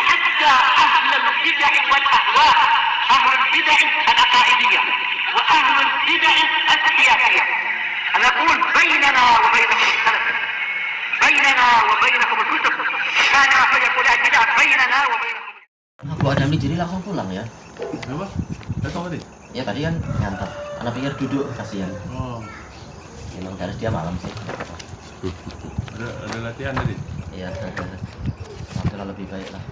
حتى أهل البدع والأهواء، أهل البدع العقائدية وأهل البدع السياسية. أنا أقول بيننا وبينكم السلف، بيننا وبينكم الكتب، كان فيقول البدع بيننا وبينكم. Bu Adamli jadi langsung pulang ya? Kenapa? Datang tadi? Ya tadi kan ngantar. Anak pikir duduk, kasihan. Oh, Emang harus dia malam sih. ada latihan tadi? Iya. Alhamdulillah lebih baik lah.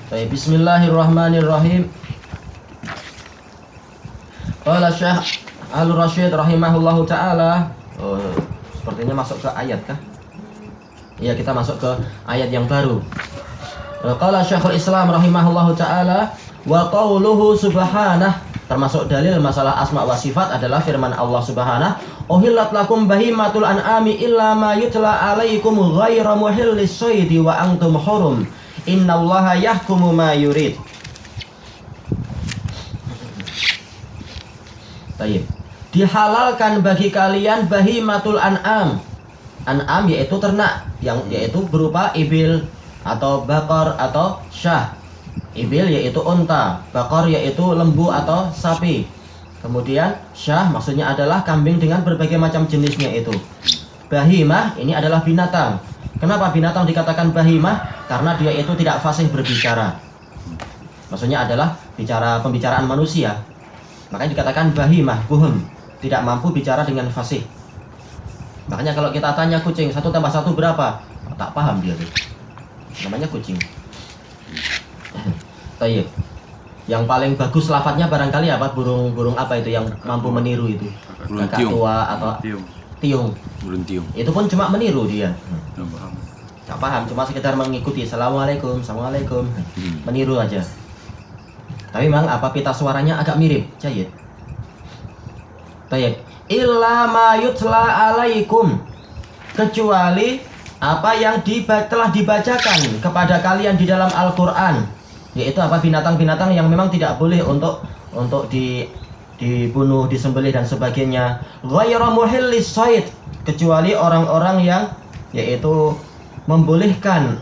Baik, bismillahirrahmanirrahim. Qala Syekh Al-Rasyid rahimahullahu taala. Oh, sepertinya masuk ke ayat kah? Iya, kita masuk ke ayat yang baru. Qala Syekhul Islam rahimahullahu taala wa qauluhu subhanah, termasuk dalil masalah asma wa sifat adalah firman Allah subhanahu, uhillat lakum bahimatul an'ami illa ma yutla alaikum ghairu muhillis shaidi wa antum hurum innallaha yahkumu ma yurid. Baik. Dihalalkan bagi kalian bahimatul an'am. An'am yaitu ternak, yang yaitu berupa ibil atau bakor atau syah. Ibil yaitu unta, bakor yaitu lembu atau sapi. Kemudian syah maksudnya adalah kambing dengan berbagai macam jenisnya itu. Bahimah ini adalah binatang. Kenapa binatang dikatakan bahimah? Karena dia itu tidak fasih berbicara. Maksudnya adalah pembicaraan manusia. Makanya dikatakan bahimah, buhum, tidak mampu bicara dengan fasih. Makanya kalau kita tanya kucing 1 tambah 1 berapa? Tak paham dia tuh. Namanya kucing. Tayyib. Yang paling bagus lafadznya barangkali apa? Burung apa itu yang mampu meniru itu? Burung Kakak tiung. tua atau tiung. Burung tiung. Itu pun cuma meniru dia. Nggak paham. Tak paham, cuma sekedar mengikuti. Assalamualaikum, assalamualaikum. Meniru aja. Tapi memang apa pita suaranya agak mirip. Jayid. Tayyib. Illa ma yutla alaikum, kecuali apa yang telah dibacakan kepada kalian di dalam Al-Quran, yaitu apa binatang-binatang yang memang tidak boleh untuk dibunuh, disembelih dan sebagainya. Ghairu muhillis shaid, kecuali orang-orang yang yaitu membolehkan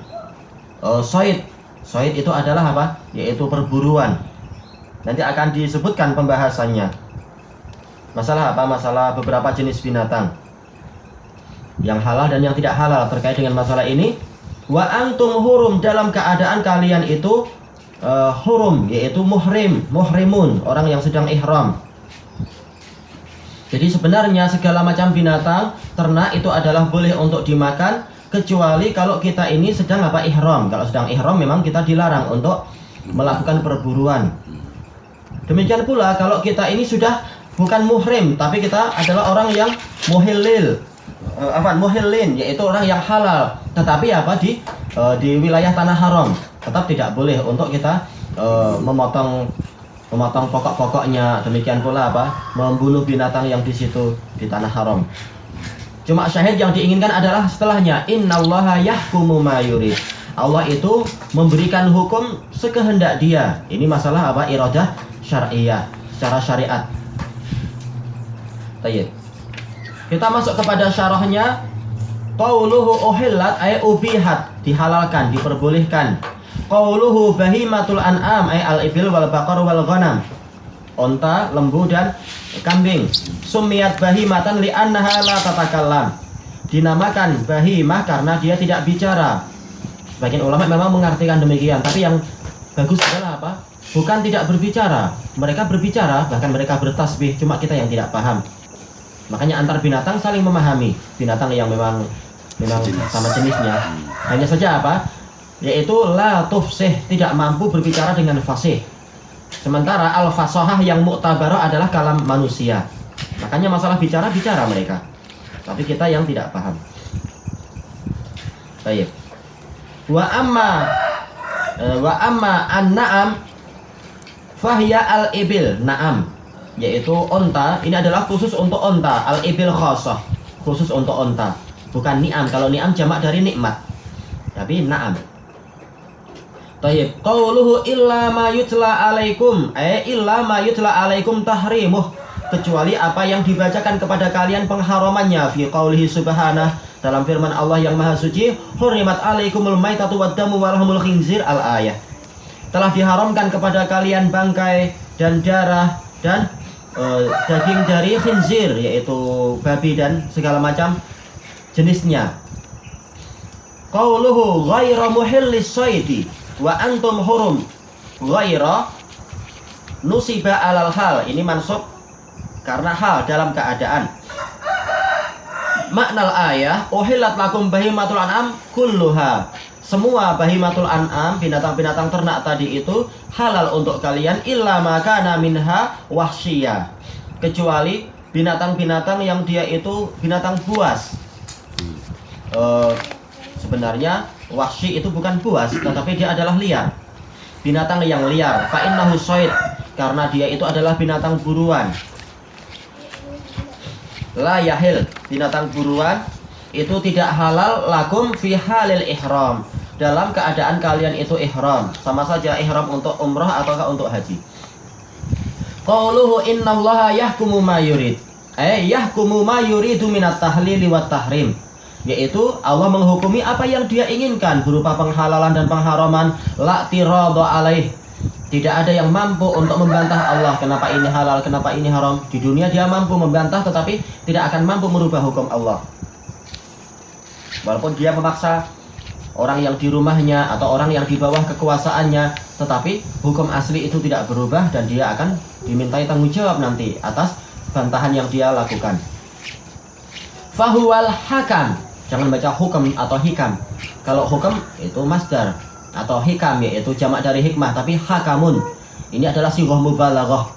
shaid. Shaid itu adalah apa? Yaitu perburuan. Nanti akan disebutkan pembahasannya. Masalah apa? Masalah beberapa jenis binatang yang halal dan yang tidak halal. Terkait dengan masalah ini, wa antum hurum, dalam keadaan kalian itu hurum, yaitu muhrimun, orang yang sedang ihram. Jadi sebenarnya segala macam binatang ternak itu adalah boleh untuk dimakan, kecuali kalau kita ini sedang apa? Ihram. Kalau sedang ihram memang kita dilarang untuk melakukan perburuan. Demikian pula kalau kita ini sudah bukan muhrim, tapi kita adalah orang yang muhillin, yaitu orang yang halal, tetapi apa di wilayah tanah haram, tetap tidak boleh untuk kita memotong pokok-pokoknya. Demikian pula apa? Membunuh binatang yang di situ di tanah haram. Cuma syahid yang diinginkan adalah setelahnya, innallaha yahkumu ma yurid. Allah itu memberikan hukum sekehendak Dia. Ini masalah apa? Iradah syar'iyah, secara syariat. Tayyib. Kita masuk kepada syarahnya. Qauluhu uhillat ay ubihat, dihalalkan, diperbolehkan. Qauluhu bahimatul an'am ay al-ibil wal baqar wal ghanam, unta, lembu dan kambing. Sumiyat bahimatan li'annaha la tatakallam, dinamakan bahimah karena dia tidak bicara. Sebagian ulama memang mengartikan demikian, tapi yang bagus adalah apa? Bukan tidak berbicara, mereka berbicara, bahkan mereka bertasbih, cuma kita yang tidak paham. Makanya antar binatang saling memahami. Binatang yang memang sama jenisnya. Hanya saja apa? Yaitu la tufsih, tidak mampu berbicara dengan fasih. Sementara al-fasahah yang mu'tabarah adalah kalam manusia. Makanya masalah bicara mereka. Tapi kita yang tidak paham. Baik. Wa amma an-na'am fahiya al-ibil, na'am, yaitu unta. Ini adalah khusus untuk unta. Al-ibil khasah, khusus untuk unta, bukan ni'am. Kalau ni'am jamak dari nikmat, tapi na'am. Tayyib. Qauluhu illa ma yutla alaikum, illa ma yutla alaikum tahrimuh, kecuali apa yang dibacakan kepada kalian pengharamannya. Fi qaulihi subhanah, dalam firman Allah yang Maha Suci, hurrimat alaikumul maitatu waddamu walahumul khinzir, al-ayah. Telah diharamkan kepada kalian bangkai dan darah dan daging dari khinzir, yaitu babi dan segala macam jenisnya. Qauluhu ghaira muhillis shaidi wa antum hurum. Ghaira nusiba alal hal, ini mansub karena hal dalam keadaan. Maknal ayah uhillat lakum bahimatul an'am kulluha. Semua bahimatul an'am, binatang-binatang ternak tadi itu halal untuk kalian illa ma kana minha wahsyiyah. Kecuali binatang-binatang yang dia itu binatang buas. Sebenarnya wahsy itu bukan buas, tetapi dia adalah liar. Binatang yang liar, fa innahu shayd, karena dia itu adalah binatang buruan. La yahil, binatang buruan itu tidak halal lakum fi halil ihram, dalam keadaan kalian itu ihram. Sama saja ihram untuk umrah ataukah untuk haji. Qauluhu innallaha yahkumu ma yurid, yahkumu ma yuridu minat tahlili wat tahrim, yaitu Allah menghukumi apa yang dia inginkan berupa penghalalan dan pengharaman. La tirada alaih, tidak ada yang mampu untuk membantah Allah kenapa ini halal, kenapa ini haram. Di dunia dia mampu membantah, tetapi tidak akan mampu merubah hukum Allah. Walaupun dia memaksa orang yang di rumahnya atau orang yang di bawah kekuasaannya, tetapi hukum asli itu tidak berubah dan dia akan dimintai tanggung jawab nanti atas bantahan yang dia lakukan. Fahuwal hakam, jangan baca hukum atau hikam. Kalau hukum itu masdar, atau hikam yaitu jamak dari hikmah, tapi hakamun ini adalah sighah mubalaghah.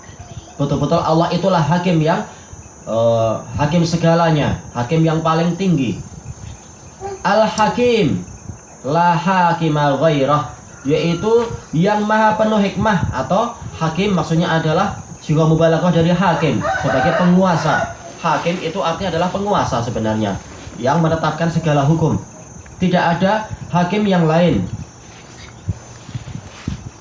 Betul-betul Allah itulah hakim yang hakim segalanya, hakim yang paling tinggi. Al-Hakim la hakima ghairah, yaitu yang maha penuh hikmah, atau hakim maksudnya adalah sighah mubalaghah dari hakim sebagai penguasa. Hakim itu artinya adalah penguasa sebenarnya, yang menetapkan segala hukum. Tidak ada hakim yang lain.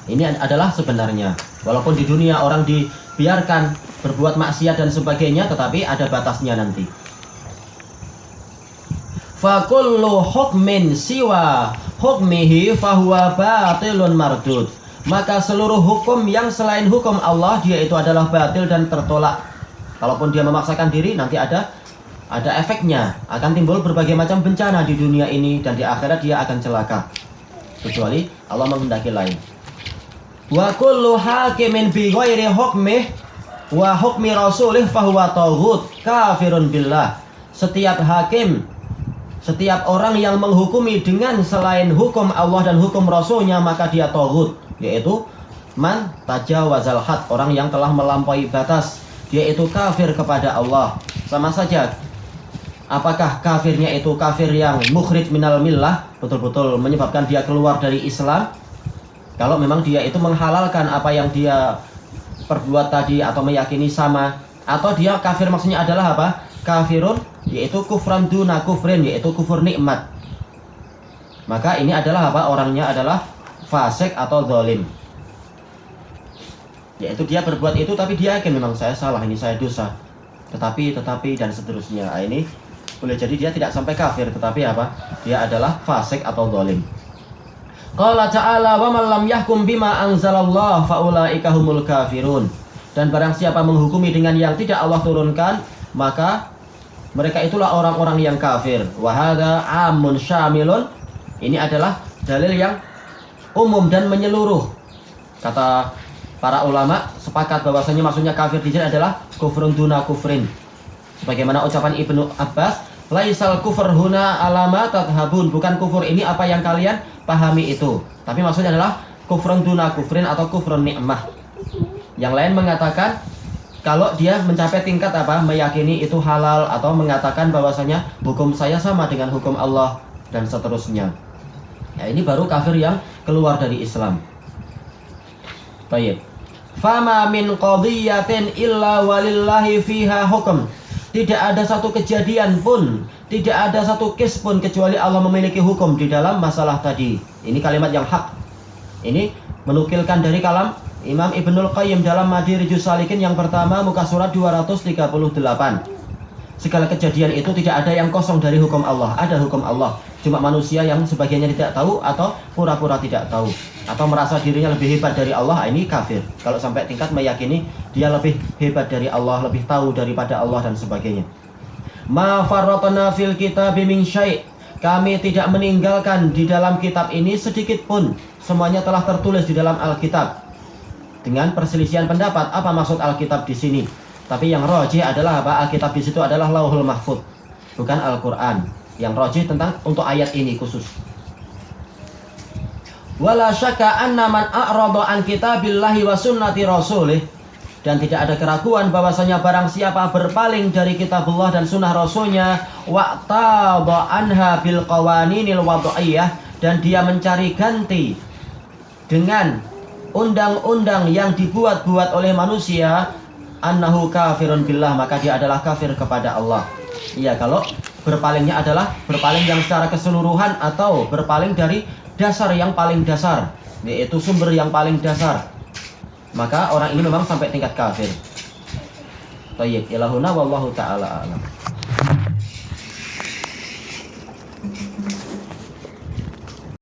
Ini adalah sebenarnya, walaupun di dunia orang dibiarkan berbuat maksiat dan sebagainya, tetapi ada batasnya nanti. Fa kullu hukmin siwa hukmihi fahuwa batilun mardud. Maka seluruh hukum yang selain hukum Allah, dia itu adalah batil dan tertolak. Kalaupun dia memaksakan diri, nanti ada efeknya, akan timbul berbagai macam bencana di dunia ini, dan di akhirat dia akan celaka, kecuali Allah menghendaki lain. Wa kullu hakimin bi ghairi hukmih wa hukmi rasulih fahuwa taghut kafirun billah. Setiap hakim, setiap orang yang menghukumi dengan selain hukum Allah dan hukum Rasulnya, maka dia taghut, yaitu man tajawazal had, orang yang telah melampaui batas, dia itu kafir kepada Allah. Sama saja, apakah kafirnya itu kafir yang mukhrij minal millah, betul-betul menyebabkan dia keluar dari Islam, kalau memang dia itu menghalalkan apa yang dia perbuat tadi atau meyakini sama, atau dia kafir maksudnya adalah apa? Kafirun, yaitu kufran duna kufrin, yaitu kufur nikmat. Maka ini adalah apa? Orangnya adalah fasik atau zalim. Yaitu dia berbuat itu tapi dia yakin memang saya salah, ini saya dosa. Tetapi dan seterusnya. Nah, ini boleh jadi dia tidak sampai kafir, tetapi apa? Dia adalah fasik atau zalim. Qala ta'ala wa man lam yahkum bima anzalallah faulaika humul kafirun. Dan barang siapa menghukumi dengan yang tidak Allah turunkan, maka mereka itulah orang-orang yang kafir. Wa hadza amun syamilun. Ini adalah dalil yang umum dan menyeluruh. Kata para ulama sepakat bahwasanya maksudnya kafir di sini adalah kufrun duna kufrin. Sebagaimana ucapan Ibnu Abbas, laisal kufur huna alama tadhabun. Bukan kufur ini apa yang kalian pahami itu, tapi maksudnya adalah kufrun duna kufrin atau kufrun nikmah. Yang lain mengatakan kalau dia mencapai tingkat apa? Meyakini itu halal, atau mengatakan bahwasanya hukum saya sama dengan hukum Allah dan seterusnya. Ya, ini baru kafir yang keluar dari Islam. Baik. Fama min qadiyatin illa walillahi fiha hukum. Tidak ada satu kejadian pun, tidak ada satu case pun kecuali Allah memiliki hukum di dalam masalah tadi. Ini kalimat yang hak. Ini menukilkan dari kalam Imam Ibnul Qayyim dalam Madarijus Salikin yang pertama, muka surat 238. segala kejadian itu tidak ada yang kosong dari hukum Allah. Ada hukum Allah. Cuma manusia yang sebagiannya tidak tahu atau pura-pura tidak tahu, atau merasa dirinya lebih hebat dari Allah, ini kafir. Kalau sampai tingkat meyakini dia lebih hebat dari Allah, lebih tahu daripada Allah dan sebagainya. Ma farratna fil kitabi min syai'. Kami tidak meninggalkan di dalam kitab ini sedikit pun. Semuanya telah tertulis di dalam Alkitab. Dengan perselisihan pendapat, apa maksud Alkitab di sini? Tapi yang rajih adalah apa? Alkitab di situ adalah Lauhul Mahfuz, bukan Al-Qur'an. Yang rajih tentang untuk ayat ini khusus. Wala syakka anna man a'rada an kitabillahi wa sunnati rasulih. Dan tidak ada keraguan bahwasanya barang siapa berpaling dari kitabullah dan sunnah rasulnya, wa'tada anha bil qawaninil wad'iyah, dan dia mencari ganti dengan undang-undang yang dibuat-buat oleh manusia, annahu kafirun billah, maka dia adalah kafir kepada Allah. Iya, kalau berpalingnya adalah berpaling yang secara keseluruhan atau berpaling dari dasar yang paling dasar, yaitu sumber yang paling dasar, maka orang ini memang sampai tingkat kafir. Thayyib, ilahuna wallahu ta'ala a'lam.